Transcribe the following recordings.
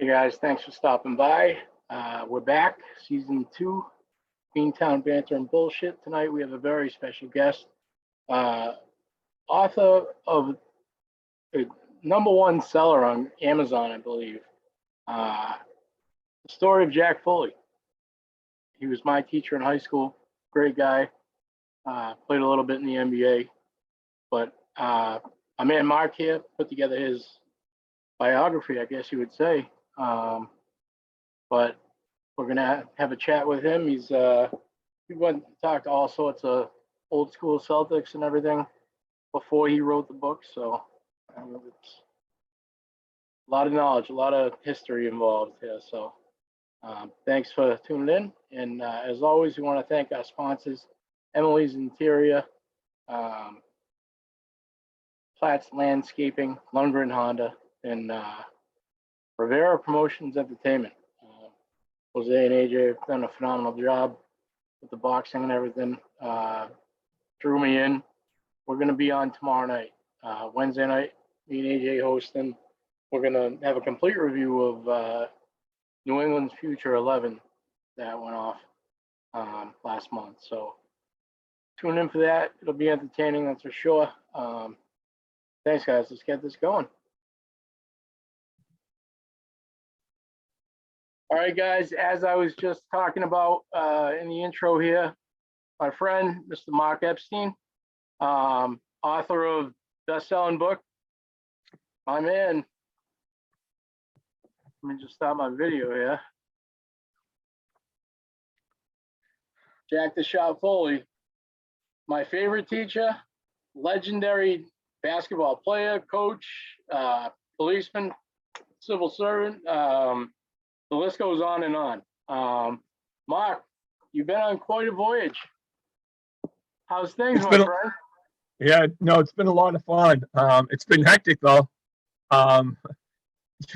Hey guys, thanks for stopping by. We're back, season 2, BeanTown, Banter, and Bullshit. Tonight we have a very special guest, uh, author of the #1 seller on Amazon, I believe. The story of Jack Foley. He was my teacher in high school, great guy. Played a little bit in the NBA, but my man Mark here put together his biography, I guess you would say. But we're gonna have a chat with him. He went to talk to all sorts of old school Celtics and everything before he wrote the book. So it's a lot of knowledge, a lot of history involved here. So thanks for tuning in. And as always, we want to thank our sponsors, Emily's Interior, Platt's Landscaping, Lundgren Honda, and Rivera Promotions Entertainment. Jose and AJ have done a phenomenal job with the boxing and everything. Drew me in. We're going to be on tomorrow night, Wednesday night. Me and AJ hosting. We're going to have a complete review of New England's Future 11 that went off last month. So tune in for that. It'll be entertaining, that's for sure. Thanks, guys. Let's get this going. All right, guys, as I was just talking about in the intro here, my friend, Mr. Mark Epstein, author of best-selling book, my man. Let me just stop my video here. Jack the Shot Foley, my favorite teacher, legendary basketball player, coach, policeman, civil servant. The list goes on and on. Mark, you've been on quite a voyage. How's things, my friend? Yeah, no, it's been a lot of fun. It's been hectic though. It's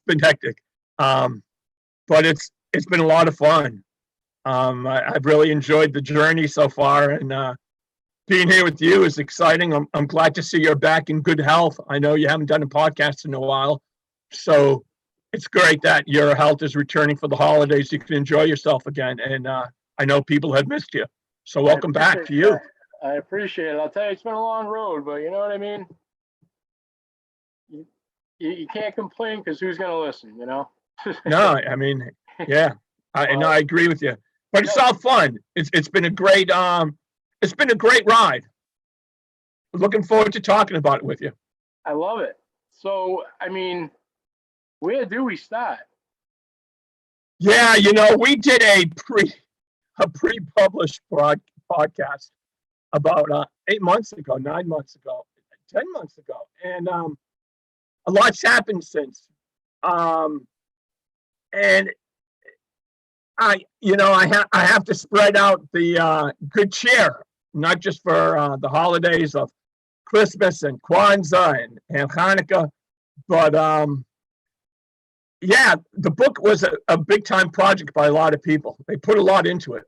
been hectic. But it's been a lot of fun. I've really enjoyed the journey so far, and being here with you is exciting. I'm glad to see you're back in good health. I know you haven't done a podcast in a while, so it's great that your health is returning for the holidays. You can enjoy yourself again, and I know people have missed you. So welcome back to you. I appreciate it. I'll tell you, it's been a long road, but you know what I mean? You can't complain because who's going to listen, you know? No, I mean, yeah, I agree with you. But it's all fun. It's been a great ride. Looking forward to talking about it with you. I love it. So, I mean, where do we start? Yeah, we did a pre-published podcast about 8 months ago, 9 months ago, 10 months ago, and a lot's happened since. And I have to spread out the good cheer, not just for the holidays of Christmas and Kwanzaa and Hanukkah, but yeah, the book was a big time project by a lot of people. They put a lot into it.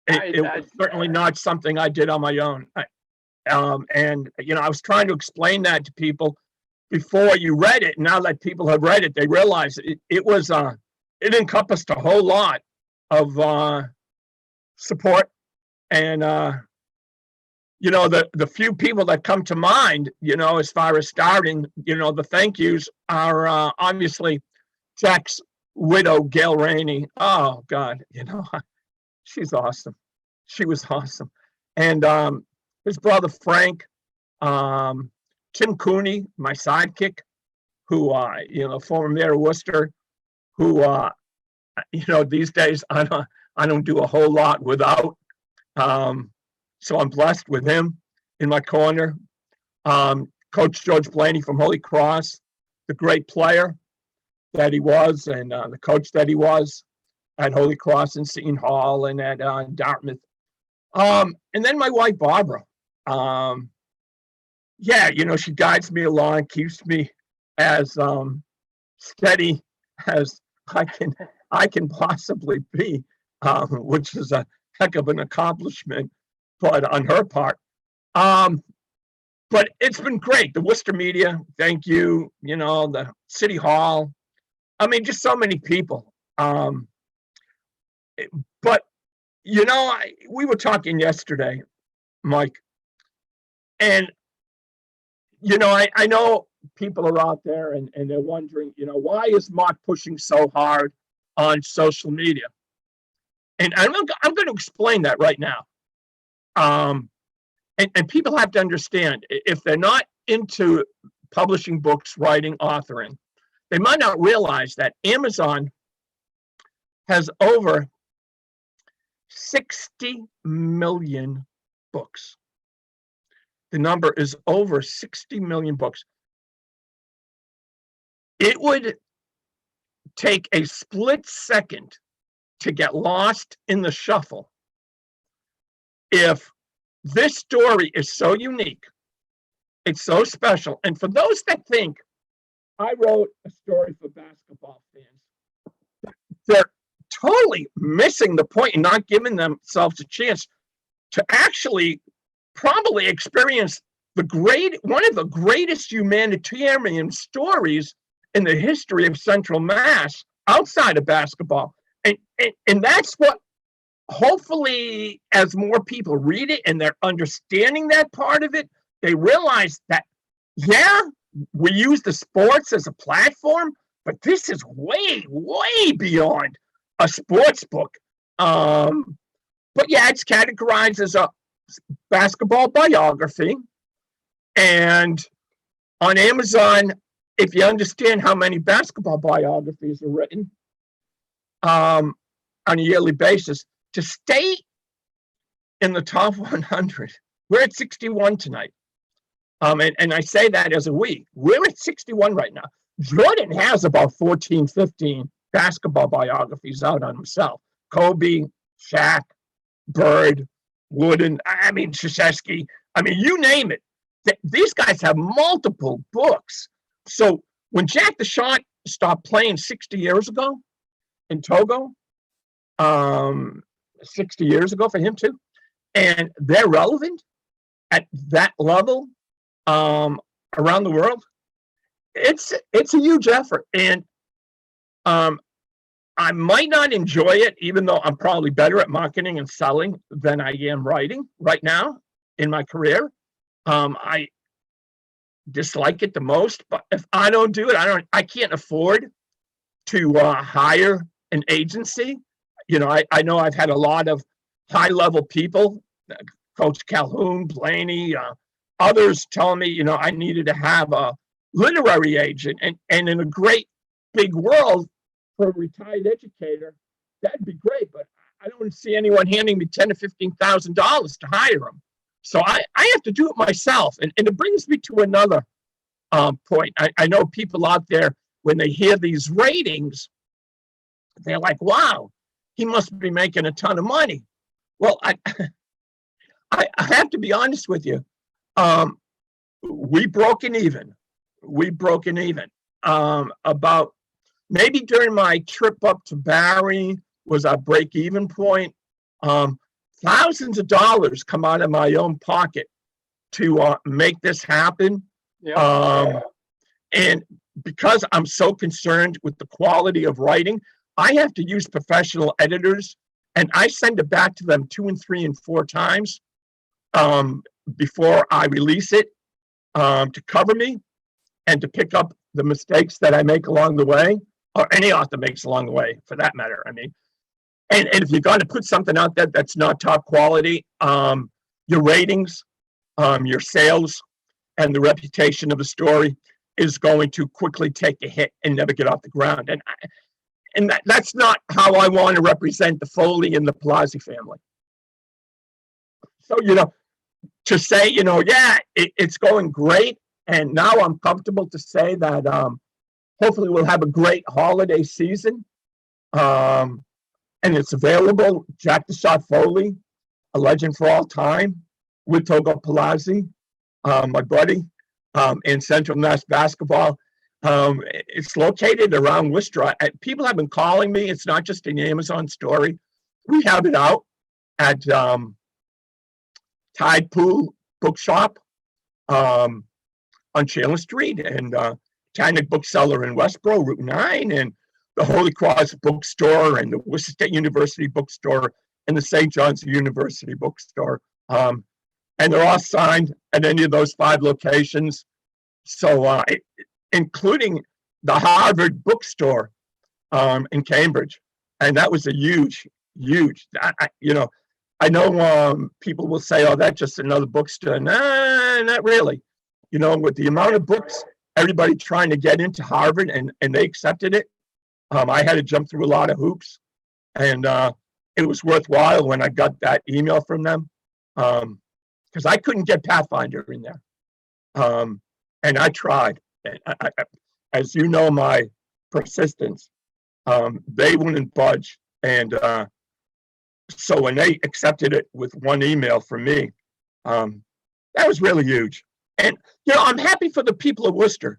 It was certainly not something I did on my own. And I was trying to explain that to people before you read it. Now that people have read it, they realize it encompassed a whole lot of support, and the few people that come to mind, as far as starting, the thank yous are obviously Jack's widow, Gail Rainey. Oh God, she's awesome. She was awesome. And his brother Frank, Tim Cooney, my sidekick, who former mayor of Worcester, who these days I don't do a whole lot without. So I'm blessed with him in my corner. Coach George Blaney from Holy Cross, the great player that he was, and the coach that he was at Holy Cross and Seton Hall and at Dartmouth. And then my wife Barbara. She guides me along, keeps me as steady as I can possibly be, which is a heck of an accomplishment, but on her part. But it's been great. The Worcester media, thank you. The City Hall, I mean, just so many people. But, you know, we were talking yesterday, Mike, and, you know, I know people are out there and they're wondering, you know, why is Mark pushing so hard on social media? And I'm going to explain that right now. And people have to understand, if they're not into publishing books, writing, authoring, they might not realize that Amazon has over 60 million books. The number is over 60 million books. It would take a split second to get lost in the shuffle if this story is so unique, it's so special. And for those that think I wrote a story for basketball fans, they're totally missing the point and not giving themselves a chance to actually probably experience one of the greatest humanitarian stories in the history of Central Mass outside of basketball. And that's what, hopefully, as more people read it and they're understanding that part of it, they realize that, yeah, we use the sports as a platform, but this is way, way beyond a sports book. But yeah, it's categorized as a basketball biography. And on Amazon, if you understand how many basketball biographies are written on a yearly basis, to stay in the top 100, we're at 61 tonight. And I say that as a we're at 61 right now. Jordan has about 14, 15 basketball biographies out on himself. Kobe, Shaq, Bird, Wooden, I mean, Krzyzewski, I mean, you name it. These guys have multiple books. So when Jack the Shot stopped playing 60 years ago in Togo, 60 years ago for him too, and they're relevant at that level around the world, it's a huge effort. And I might not enjoy it, even though I'm probably better at marketing and selling than I am writing right now in my career. I dislike it the most, but if I don't do it, I can't afford to hire an agency. You know, I know I've had a lot of high-level people, Coach Calhoun, Blaney, others telling me, you know, I needed to have a literary agent. And in a great big world for a retired educator, that'd be great. But I don't see anyone handing me $10,000 to $15,000 to hire them. So I have to do it myself. And it brings me to another point. I know people out there, when they hear these ratings, they're like, wow, he must be making a ton of money. Well, I have to be honest with you. We broken even. About maybe during my trip up to Barry was our break-even point. Thousands of dollars come out of my own pocket to make this happen. Yeah. And because I'm so concerned with the quality of writing, I have to use professional editors, and I send it back to them 2 and 3 and 4 times before I release it to cover me and to pick up the mistakes that I make along the way, or any author makes along the way, for that matter. I mean, and if you're going to put something out there that's not top quality, your ratings, your sales, and the reputation of a story is going to quickly take a hit and never get off the ground. And that's not how I want to represent the Foley and the Palazzi family. So, you know, to say, you know, yeah, it's going great. And now I'm comfortable to say that hopefully we'll have a great holiday season. And it's available. Jack the Shot Foley, a legend for all time, with Togo Palazzi, my buddy, in Central Mass basketball. It's located around Worcester. People have been calling me. It's not just an Amazon story. We have it out at Tide Pool Bookshop on Chandler Street, and Tinic Bookseller in Westboro, Route 9. And the Holy Cross bookstore and the Worcester State University bookstore and the St. John's University bookstore. And they're all signed at any of those 5 locations. So, including the Harvard bookstore in Cambridge. And that was a huge, I know people will say, oh, that's just another bookstore. Nah, not really. With the amount of books, everybody trying to get into Harvard and they accepted it. I had to jump through a lot of hoops, and it was worthwhile when I got that email from them, because I couldn't get Pathfinder in there. And I tried. As you know, my persistence, they wouldn't budge. And so when they accepted it with one email from me, that was really huge. And, I'm happy for the people of Worcester.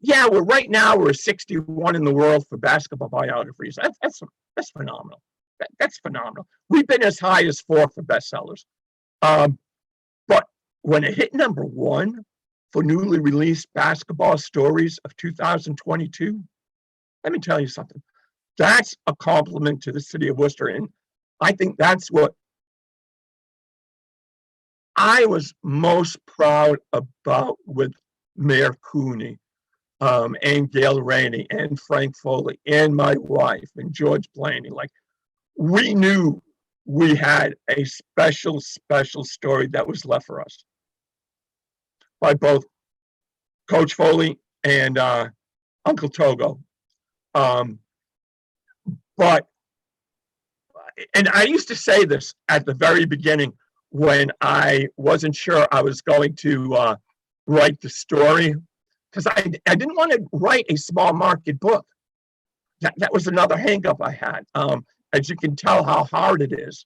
Yeah, we're 61 in the world for basketball biographies. That's phenomenal. That's phenomenal. We've been as high as 4 for bestsellers. But when it hit number 1 for newly released basketball stories of 2022, let me tell you something. That's a compliment to the city of Worcester. And I think that's what I was most proud about with Mayor Cooney, and Gail Rainey and Frank Foley and my wife and George Blaney. Like, we knew we had a special story that was left for us by both Coach Foley and Uncle Togo. But I used to say this at the very beginning when I wasn't sure I was going to write the story, because I didn't want to write a small market book. That was another hang-up I had. As you can tell how hard it is.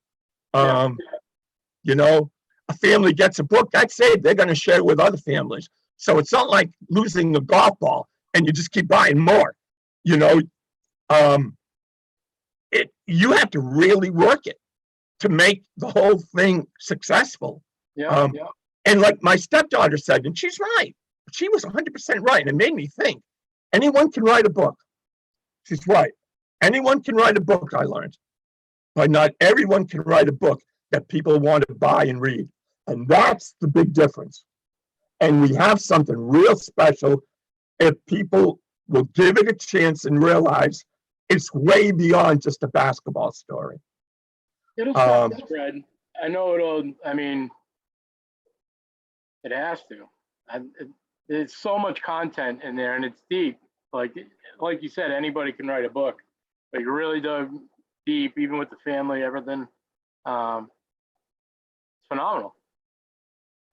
A family gets a book, that's it. They're going to share it with other families. So it's not like losing a golf ball and you just keep buying more. You have to really work it to make the whole thing successful. And like my stepdaughter said, and she's right. She was 100% right. And it made me think, anyone can write a book. She's right. Anyone can write a book, I learned. But not everyone can write a book that people want to buy and read. And that's the big difference. And we have something real special if people will give it a chance and realize it's way beyond just a basketball story. It'll spread. I know it has to. There's so much content in there, and it's deep. Like you said, anybody can write a book, but you really dug deep, even with the family, everything. It's phenomenal.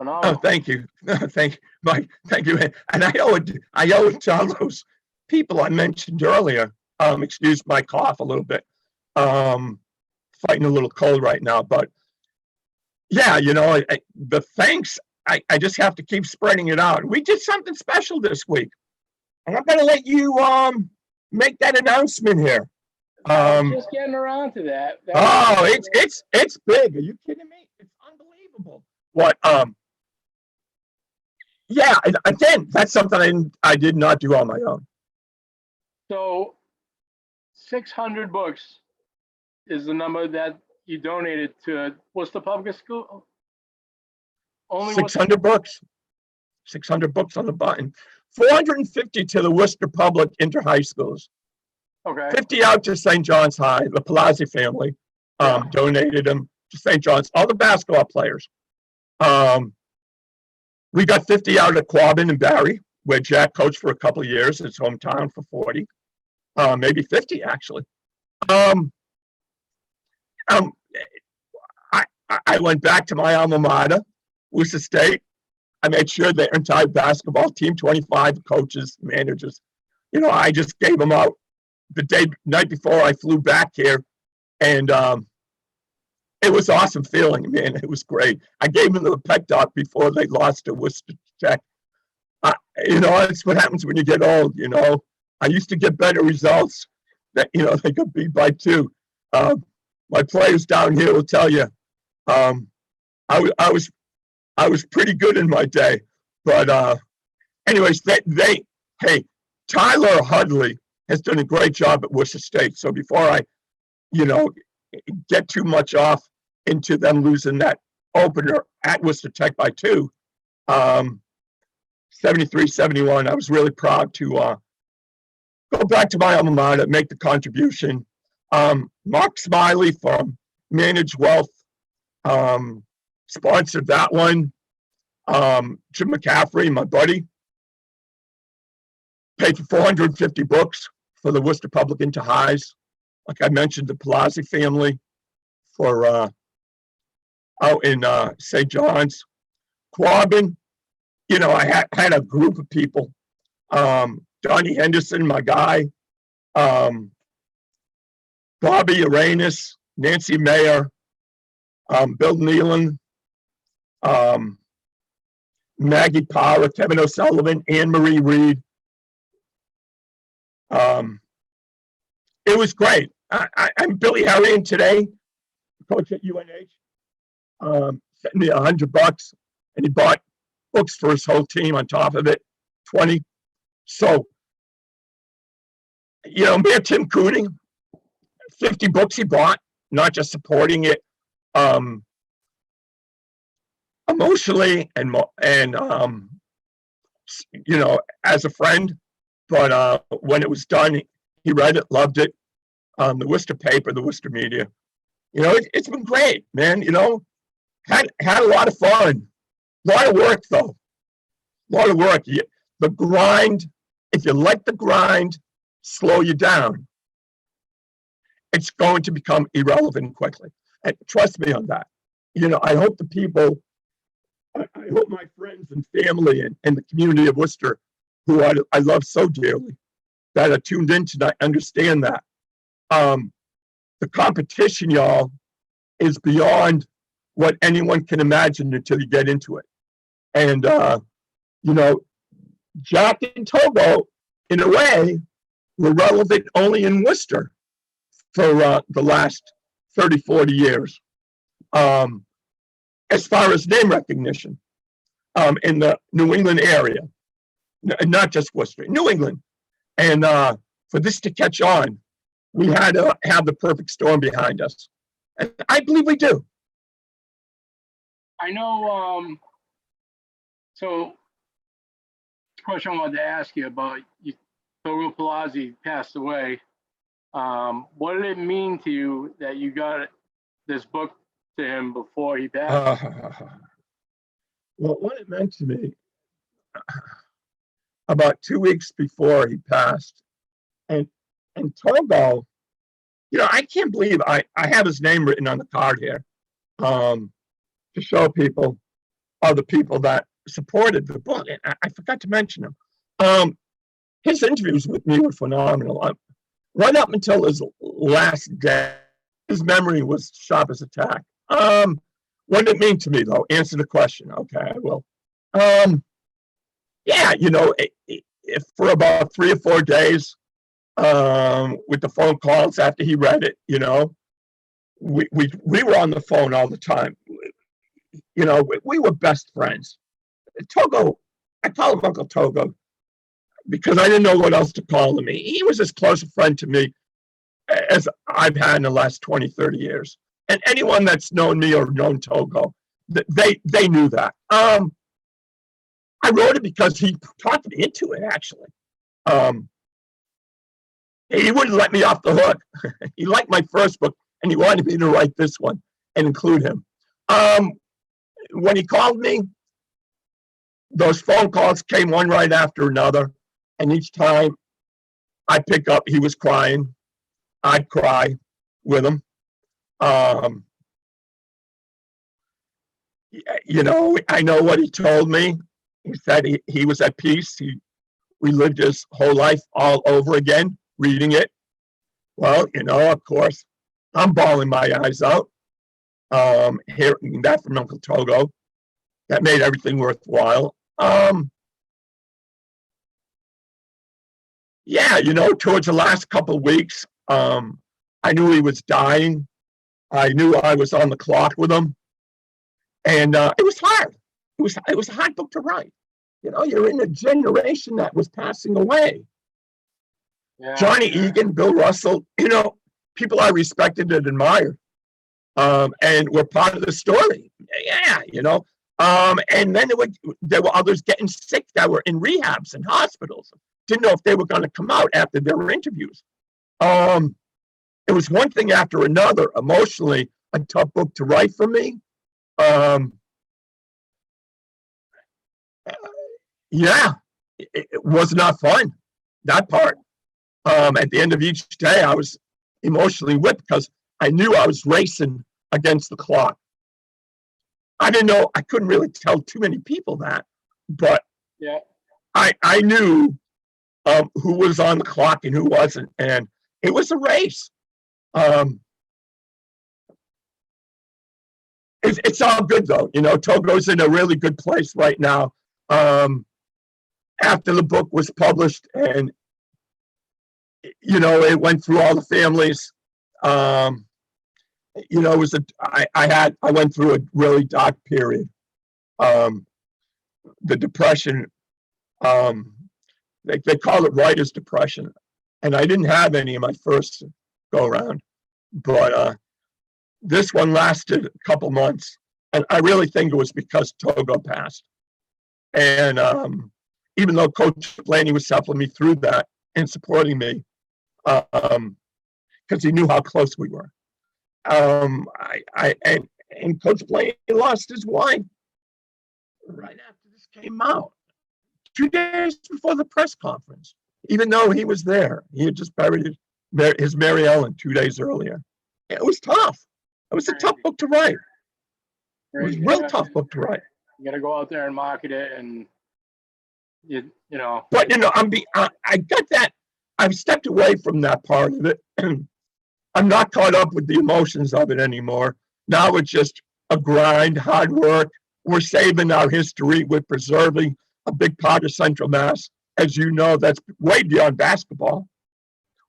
Oh, thank you. Thank you, Mike. Thank you. And I owe it to all those people I mentioned earlier. Excuse my cough a little bit. Fighting a little cold right now, but yeah, the thanks, I just have to keep spreading it out. We did something special this week, and I'm going to let you make that announcement here. Just getting around to that. It's big. Are you kidding me? It's unbelievable. What? Yeah. Again, that's something I did not do on my own. So, 600 books is the number that you donated to Worcester Public School? Only 600 books. 600 books on the button. 450 to the Worcester Public Inter-High Schools. Okay. 50 out to St. John's High. The Palazzi family donated them to St. John's. All the basketball players. We got 50 out at Quabbin and Barry, where Jack coached for a couple of years. His hometown for 40. Maybe 50, actually. I went back to my alma mater, Worcester State. I made sure their entire basketball team, 25 coaches, managers, I just gave them out the night before I flew back here. And it was awesome feeling, man. It was great. I gave them the pep talk before they lost to Worcester Tech. That's what happens when you get old, I used to get better results that, they could beat by 2. My players down here will tell you, I was pretty good in my day, but anyways, hey, Tyler Hudley has done a great job at Worcester State. So before I, you know, get too much off into them losing that opener at Worcester Tech by 2, 73-71, I was really proud to go back to my alma mater, make the contribution. Mark Smiley from Managed Wealth sponsored that one. Jim McCaffrey, my buddy, paid for 450 books for the Worcester Public into highs. Like I mentioned, the Palazzi family for out in St. John's. Quabbin, you know, I had a group of people. Donnie Henderson, my guy. Bobby Arenas, Nancy Mayer, Bill Nealon, Maggie Power, Kevin O'Sullivan, Anne Marie Reed. It was great. I'm Billy Arian today, coach at UNH. Sent me $100, and he bought books for his whole team on top of it, 20. So, you know, Mayor Tim Cooney, 50 books he bought, not just supporting it emotionally and you know, as a friend, but when it was done, he read it, loved it. The Worcester paper, the Worcester media, you know, it's been great, man. You know, had a lot of fun, a lot of work though, a lot of work. The grind, if you let the grind slow you down, it's going to become irrelevant quickly. And trust me on that. You know, I hope the people, I hope my friends and family and the community of Worcester, who I love so dearly, that are tuned in tonight, understand that. The competition, y'all, is beyond what anyone can imagine until you get into it. And, you know, Jack and Togo, in a way, were relevant only in Worcester for the last 30, 40 years. As far as name recognition in the New England area, not just Worcester, New England. And for this to catch on, we had to have the perfect storm behind us. And I believe we do. I know, so question I wanted to ask you about, Togo Palazzi passed away. What did it mean to you that you got this book to him before he passed? Well, what it meant to me, about 2 weeks before he passed, and Togo, you know, I can't believe I have his name written on the card here to show people, other people that supported the book. And I forgot to mention him. His interviews with me were phenomenal. Right up until his last day, his memory was sharp as a tack. What did it mean to me, though? Answer the question. Okay, I will. Yeah, you know, if for about 3 or 4 days, with the phone calls after he read it, you know, we were on the phone all the time. You know, we were best friends. Togo, I call him Uncle Togo because I didn't know what else to call him. He was as close a friend to me as I've had in the last 20, 30 years. And anyone that's known me or known Togo, they knew that. I wrote it because he talked me into it, actually. He wouldn't let me off the hook. He liked my first book, and he wanted me to write this one and include him. When he called me, those phone calls came one right after another, and each time I pick up, he was crying. I'd cry with him. You know, I know what he told me. He said he was at peace. He relived his whole life all over again, reading it. Well, you know, of course, I'm bawling my eyes out. Hearing that from Uncle Togo, that made everything worthwhile. Yeah, you know, towards the last couple of weeks, I knew he was dying. I knew I was on the clock with him, and it was hard. It was a hard book to write. You know, you're in a generation that was passing away. Yeah. Johnny Egan, Bill Russell, people I respected and admired, and were part of the story. Yeah, and then there were others getting sick that were in rehabs and hospitals. Didn't know if they were going to come out after their interviews. It was one thing after another. Emotionally, a tough book to write for me. Yeah, it was not fun, that part. At the end of each day, I was emotionally whipped because I knew I was racing against the clock. I didn't know, I couldn't really tell too many people that, but yeah, I knew who was on the clock and who wasn't, and it was a race. It's all good though. Togo's in a really good place right now. After the book was published and, it went through all the families. It was I went through a really dark period. The depression, they call it writer's depression. And I didn't have any in my first go around, but this one lasted a couple months. And I really think it was because Togo passed. And even though Coach Blaney was helping me through that and supporting me, because he knew how close we were. And Coach Blaney lost his wife right after this came out, 2 days before the press conference, even though he was there. He had just buried his Mary Ellen 2 days earlier. It was tough. It was a tough book to write. It was a real tough book to write. You got to go out there and market it, and But I got that. I've stepped away from that part of it. I'm not caught up with the emotions of it anymore. Now it's just a grind, hard work. We're saving our history. We're preserving a big part of Central Mass. As you know, that's way beyond basketball,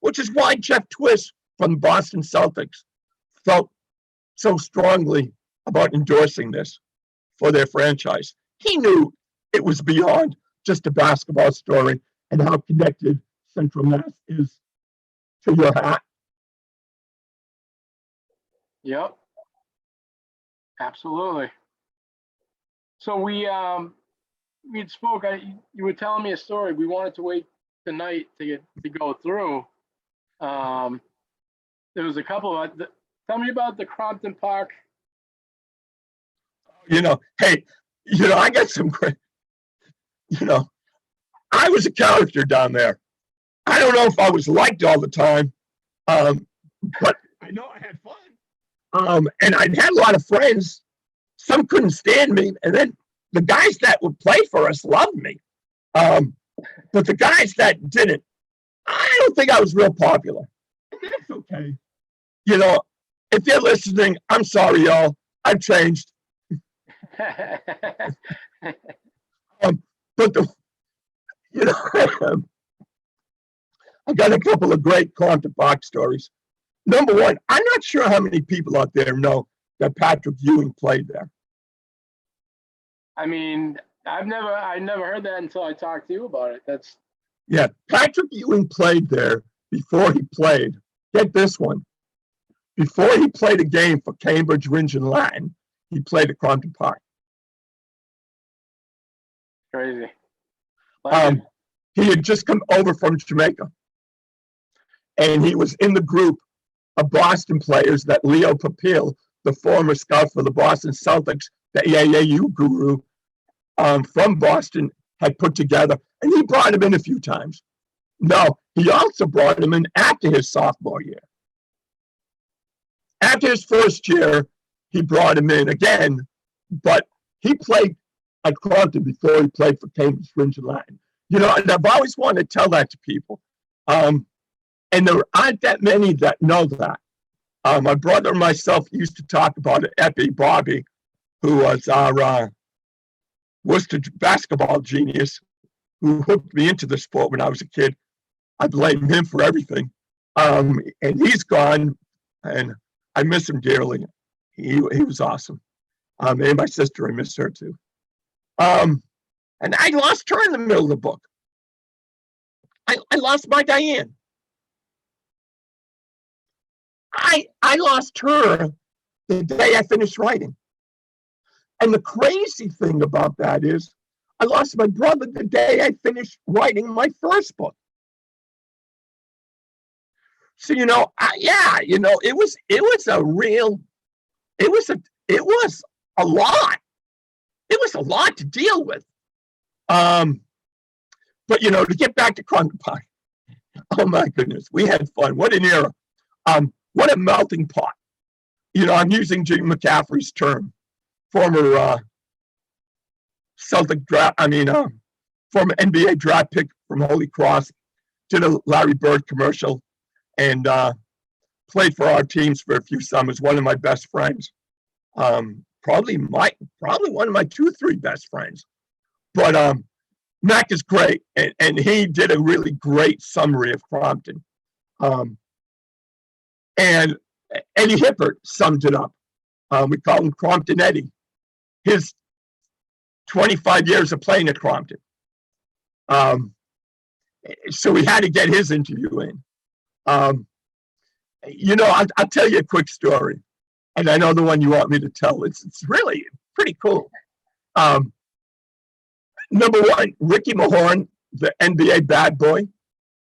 which is why Jeff Twist from the Boston Celtics felt so strongly about endorsing this for their franchise. He knew it was beyond just a basketball story and how connected Central Mass is to your hat. Yep. Absolutely. So we had spoke. You were telling me a story. We wanted to wait tonight to go through. There was a couple of. Tell me about the Crompton Park. Hey, I got some great. I was a character down there. I don't know if I was liked all the time, but I know I had fun. And I had a lot of friends. Some couldn't stand me, and then the guys that would play for us loved me. But the guys that didn't, I don't think I was real popular. And that's okay. If you're listening, I'm sorry, y'all. I've changed. But I got a couple of great Crompton Park stories. Number one, I'm not sure how many people out there know that Patrick Ewing played there. I mean, I never heard that until I talked to you about it. Yeah, Patrick Ewing played there before he played. Get this one. Before he played a game for Cambridge, Rindge, and Latin, he played at Crompton Park. Crazy. He had just come over from Jamaica, and he was in the group of Boston players that Leo Papil, the former scout for the Boston Celtics, the AAU guru from Boston, had put together, and he brought him in a few times. No, he also brought him in after his sophomore year. After his first year, he brought him in again, but he played at Crompton before he played for Cambridge, Rindge, and Latin. And I've always wanted to tell that to people. And there aren't that many that know that. My brother and myself used to talk about it. Epi Bobby, who was our Worcester basketball genius, who hooked me into the sport when I was a kid. I blame him for everything. And he's gone, and I miss him dearly. He was awesome. And my sister, I miss her too. And I lost her in the middle of the book. I lost my Diane. I lost her the day I finished writing. And the crazy thing about that is I lost my brother the day I finished writing my first book. So, you know, it was a lot. It was a lot to deal with. But, you know, to get back to Crompton Park, oh my goodness, we had fun. What an era. What a melting pot. You know, I'm using Jim McCaffrey's term, former former NBA draft pick from Holy Cross, did a Larry Bird commercial, and played for our teams for a few summers. One of my best friends, probably one of my 2-3 best friends. But Mac is great, and he did a really great summary of Crompton. And Eddie Hippert summed it up. We call him Crompton Eddie. His 25 years of playing at Crompton. So we had to get his interview in. You know, I'll tell you a quick story, and I know the one you want me to tell. It's really pretty cool. Number one, Ricky Mahorn, the NBA bad boy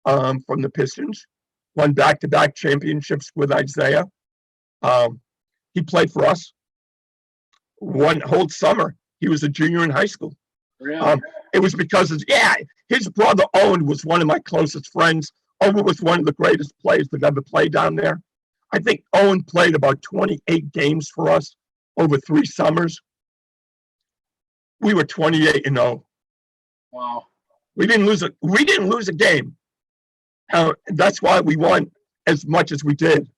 from the Pistons, won back-to-back championships with Isaiah. He played for us one whole summer. He was a junior in high school. Really? It was because his brother Owen was one of my closest friends. Owen was one of the greatest players that ever played down there. I think Owen played about 28 games for us over 3 summers. We were 28-0. Wow. We didn't lose a game. That's why we won as much as we did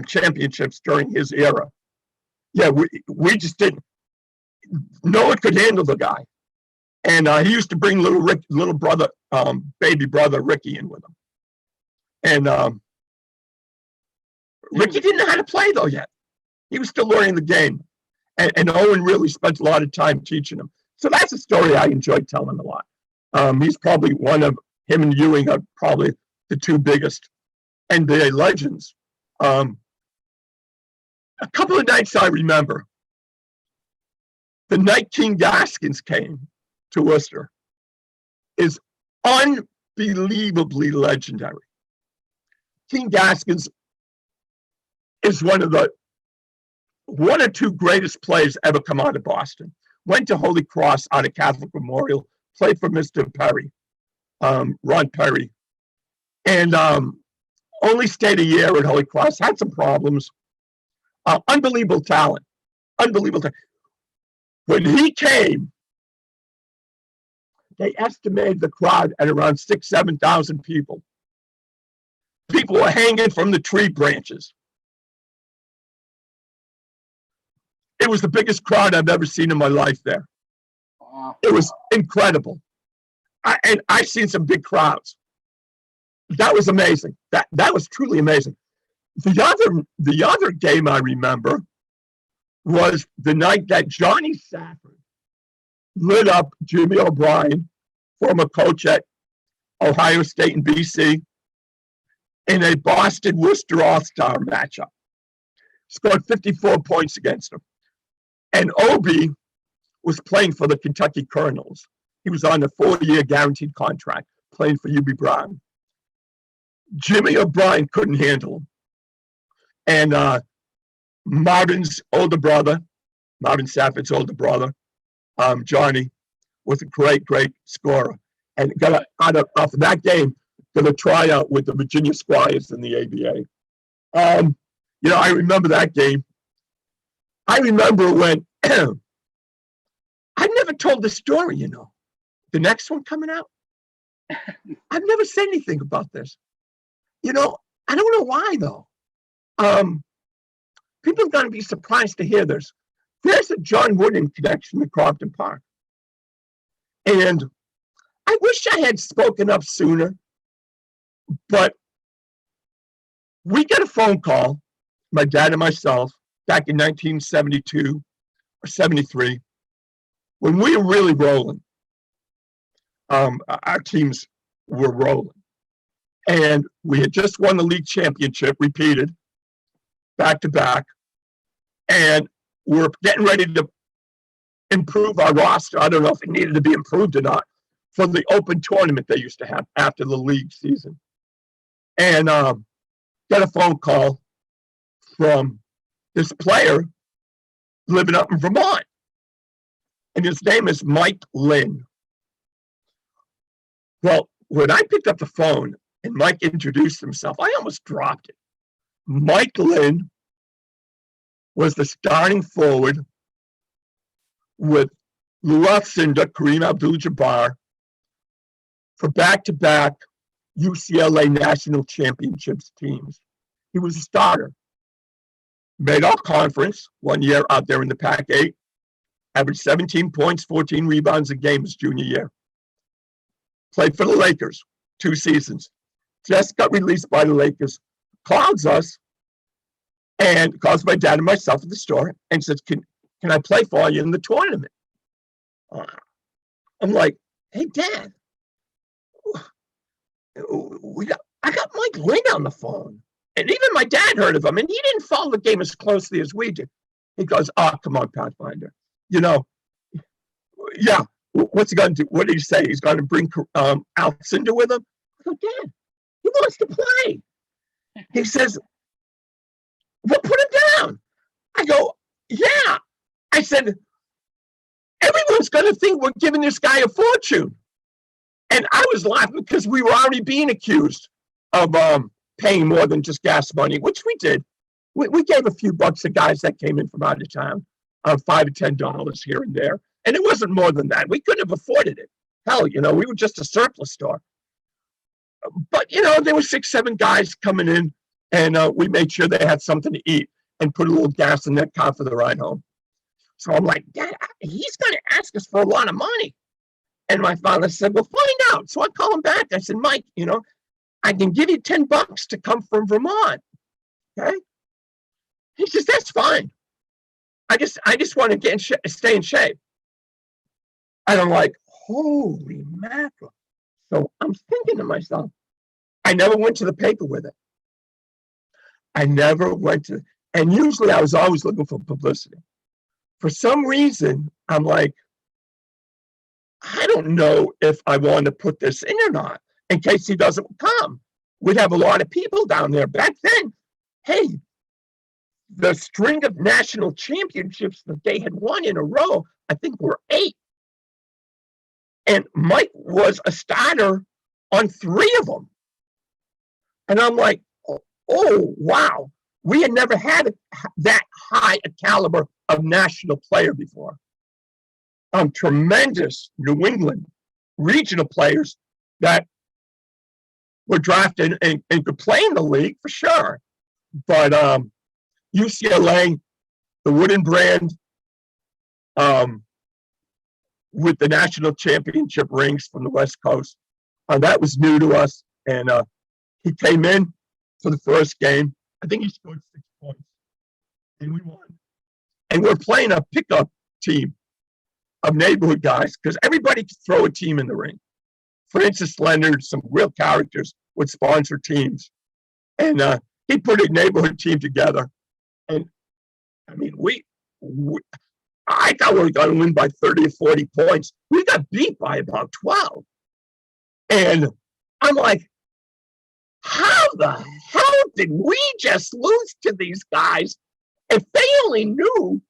championships during his era. Yeah, we just didn't. No one could handle the guy, and he used to bring little brother, baby brother Ricky in with him, and Ricky didn't know how to play though yet. He was still learning the game, and Owen really spent a lot of time teaching him. So that's a story I enjoyed telling a lot. He's probably him and Ewing are probably the 2 biggest NBA legends. A couple of nights I remember. The night King Gaskins came to Worcester is unbelievably legendary. King Gaskins is one or 2 greatest players ever come out of Boston. Went to Holy Cross out of Catholic Memorial, played for Mr. Perry, Ron Perry, and only stayed a year at Holy Cross, had some problems. Unbelievable talent. When he came, they estimated the crowd at around 6,000-7,000 people. People were hanging from the tree branches. It was the biggest crowd I've ever seen in my life there. It was incredible. I've seen some big crowds. That was amazing. That was truly amazing. The other game I remember was the night that Johnny Safford lit up Jimmy O'Brien, former coach at Ohio State and BC, in a Boston-Worcester All-Star matchup. Scored 54 points against him. And Obi was playing for the Kentucky Colonels. He was on a 4-year guaranteed contract, playing for UB Brown. Jimmy O'Brien couldn't handle him. And Marvin Safford's older brother, Johnny, was a great scorer. And got out of that game, got a tryout with the Virginia Squires in the ABA. You know, I remember that game. I remember when I've never told this story, you know. The next one coming out, I've never said anything about this. You know, I don't know why though. People are going to be surprised to hear this. There's a John Wooden connection to Crompton Park. And I wish I had spoken up sooner, but we got a phone call, my dad and myself, back in 1972 or 73, when we were really rolling. Our teams were rolling. And we had just won the league championship, repeated, back to back, and we're getting ready to improve our roster. I don't know if it needed to be improved or not for the open tournament they used to have after the league season. And got a phone call from this player living up in Vermont. And his name is Mike Lynn. Well, when I picked up the phone and Mike introduced himself, I almost dropped it. Mike Lynn was the starting forward with Lou Alcindor, Kareem Abdul-Jabbar for back-to-back UCLA national championships teams. He was a starter. Made all conference 1 year out there in the Pac-8. Averaged 17 points, 14 rebounds a game his junior year. Played for the Lakers 2 seasons. Just got released by the Lakers. Calls us and calls my dad and myself at the store and says, can I play for you in the tournament? I'm like, hey, Dad, I got Mike Lynn on the phone. And even my dad heard of him, and he didn't follow the game as closely as we did. He goes, oh, come on, Pathfinder. You know, yeah, what's he going to do? What did he say? He's going to bring Alcindor with him? I go, Dad, he wants to play. He says, well, put him down. I go, yeah. I said, everyone's going to think we're giving this guy a fortune. And I was laughing because we were already being accused of paying more than just gas money, which we did. We gave a few bucks to guys that came in from out of town, $5 to $10 here and there. And it wasn't more than that. We couldn't have afforded it. Hell, you know, we were just a surplus store. But, you know, there were 6, 7 guys coming in, and we made sure they had something to eat and put a little gas in that car for the ride home. So I'm like, Dad, he's going to ask us for a lot of money. And my father said, well, find out. So I call him back. I said, Mike, you know, I can give you $10 to come from Vermont. Okay. He says, that's fine. I just want to stay in shape. And I'm like, holy mackerel. So I'm thinking to myself, I never went to the paper with it. I never went to, and usually I was always looking for publicity. For some reason, I'm like, I don't know if I want to put this in or not in case he doesn't come. We'd have a lot of people down there. Back then, hey, the string of national championships that they had won in a row, I think were 8. And Mike was a starter on 3 of them. And I'm like, oh, wow. We had never had that high a caliber of national player before. Tremendous New England regional players that were drafted and could play in the league for sure. But UCLA, the wooden brand, with the national championship rings from the West Coast, that was new to us. And he came in for the first game. I think he scored 6 points, and we won. And we're playing a pickup team of neighborhood guys because everybody could throw a team in the ring. Francis Leonard, some real characters, would sponsor teams. And he put a neighborhood team together. And I mean, I thought we were going to win by 30 or 40 points. We got beat by about 12. And I'm like, how the hell did we just lose to these guys? If they only knew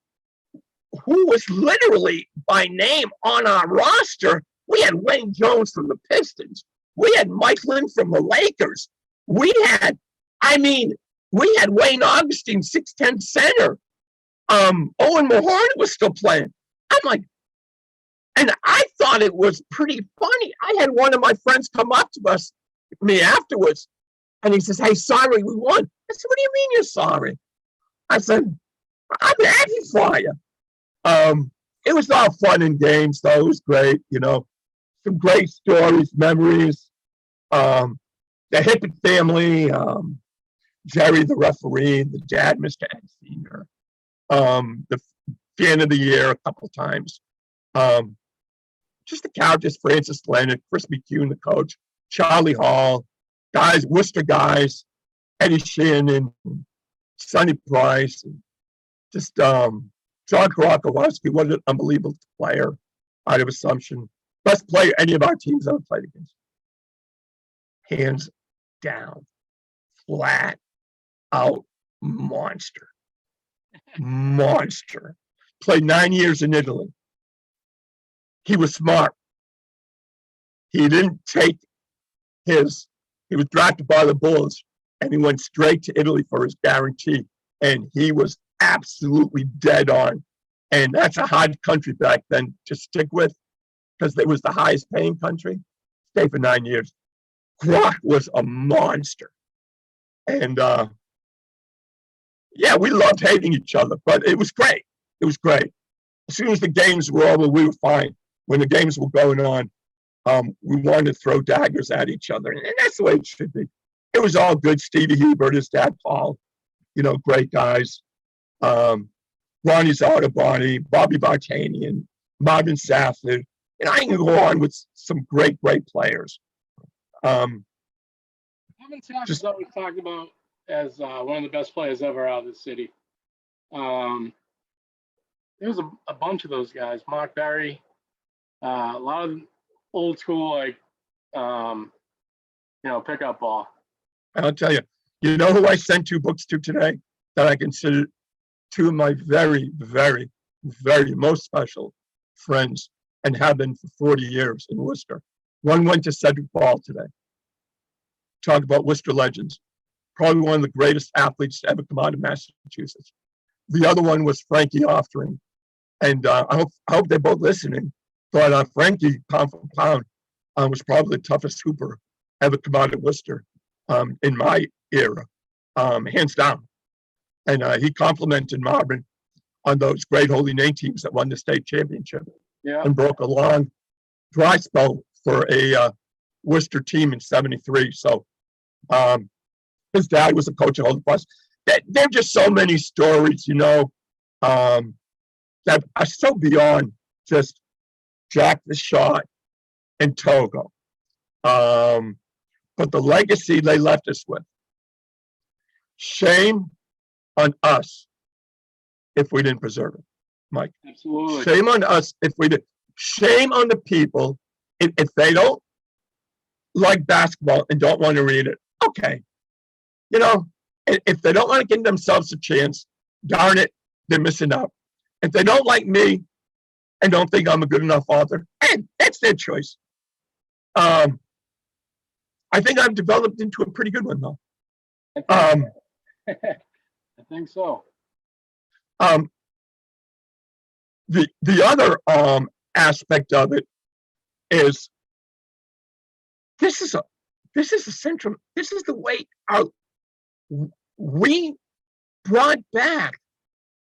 who was literally by name on our roster, we had Wayne Jones from the Pistons. We had Mike Lynn from the Lakers. We had Wayne Augustine, 6'10" center. Owen Mahorn was still playing. I'm like, and I thought it was pretty funny. I had one of my friends come up to me afterwards, and he says, hey, sorry, we won. I said, what do you mean you're sorry? I said, I'm happy for you. It was all fun and games, though. It was great, you know. Some great stories, memories. The Hippett family, Jerry, the referee, the dad, Mr. Ed Sr., the fan of the year a couple times. Just the characters, Francis Leonard, Chris McHugh, the coach, Charlie Hall, guys, Worcester guys, Eddie Shannon, Sonny Price, and just John Krakowski, what an unbelievable player out of Assumption. Best player any of our teams ever played against. Hands down. Flat out monster. Monster. Played 9 years in Italy. He was smart. He didn't take he was drafted by the Bulls and he went straight to Italy for his guarantee. And he was absolutely dead on. And that's a hard country back then to stick with because it was the highest paying country. Stay for 9 years. Croc was a monster. And yeah, we loved hating each other, but it was great. It was great. As soon as the games were over, we were fine. When the games were going on, we wanted to throw daggers at each other. And that's the way it should be. It was all good. Stevie Hebert, his dad, Paul, great guys. Ronnie Zartabani, Bobby Bartanian, Marvin Safford. And I can go on with some great, great players. Marvin Safford is always talked about as one of the best players ever out of the city. There was a bunch of those guys. Mark Berry, a lot of old school, like, pickup ball. I'll tell you, who I sent 2 books to today that I consider 2 of my very, very, very most special friends and have been for 40 years in Worcester. One went to Cedric Ball today. Talk about Worcester legends. Probably one of the greatest athletes to ever come out of Massachusetts. The other one was Frankie Offering. And I hope they're both listening. But Frankie, pound for pound, was probably the toughest hooper ever come out of Worcester in my era, hands down. And he complimented Marvin on those great Holy Name teams that won the state championship and broke a long dry spell for a Worcester team in '73. So his dad was a coach at Holy Cross. There are just so many stories, that are so beyond just Jack the Shot and Togo. But the legacy they left us with. Shame on us if we didn't preserve it, Mike. Absolutely. Shame on us if we did. Shame on the people if they don't like basketball and don't want to read it. Okay. If they don't want to give themselves a chance, darn it, they're missing out. If they don't like me and don't think I'm a good enough author, that's their choice. I think I've developed into a pretty good one, though. I think so. The other aspect of it is this is the way we brought back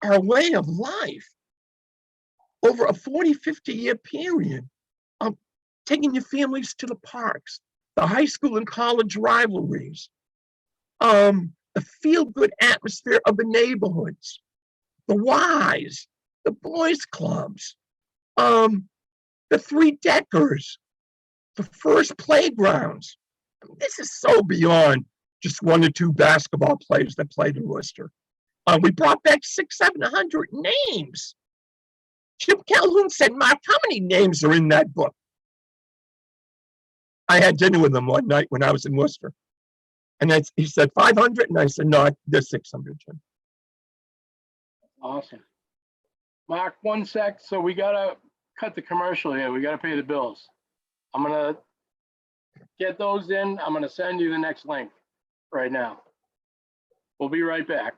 our way of life over a 40-50 year period of taking your families to the parks, the high school and college rivalries, the feel-good atmosphere of the neighborhoods, the Ys, the boys clubs, the 3-deckers, the first playgrounds. This is so beyond just 1 or 2 basketball players that played in Worcester. We brought back 600-700 names. Chip Calhoun said, "Mark, how many names are in that book?" I had dinner with him one night when I was in Worcester. And he said, 500? And I said, no, there's 600, Jim. Awesome. Mark, 1 sec. So we got to cut the commercial here. We got to pay the bills. I'm going to get those in. I'm going to send you the next link right now. We'll be right back.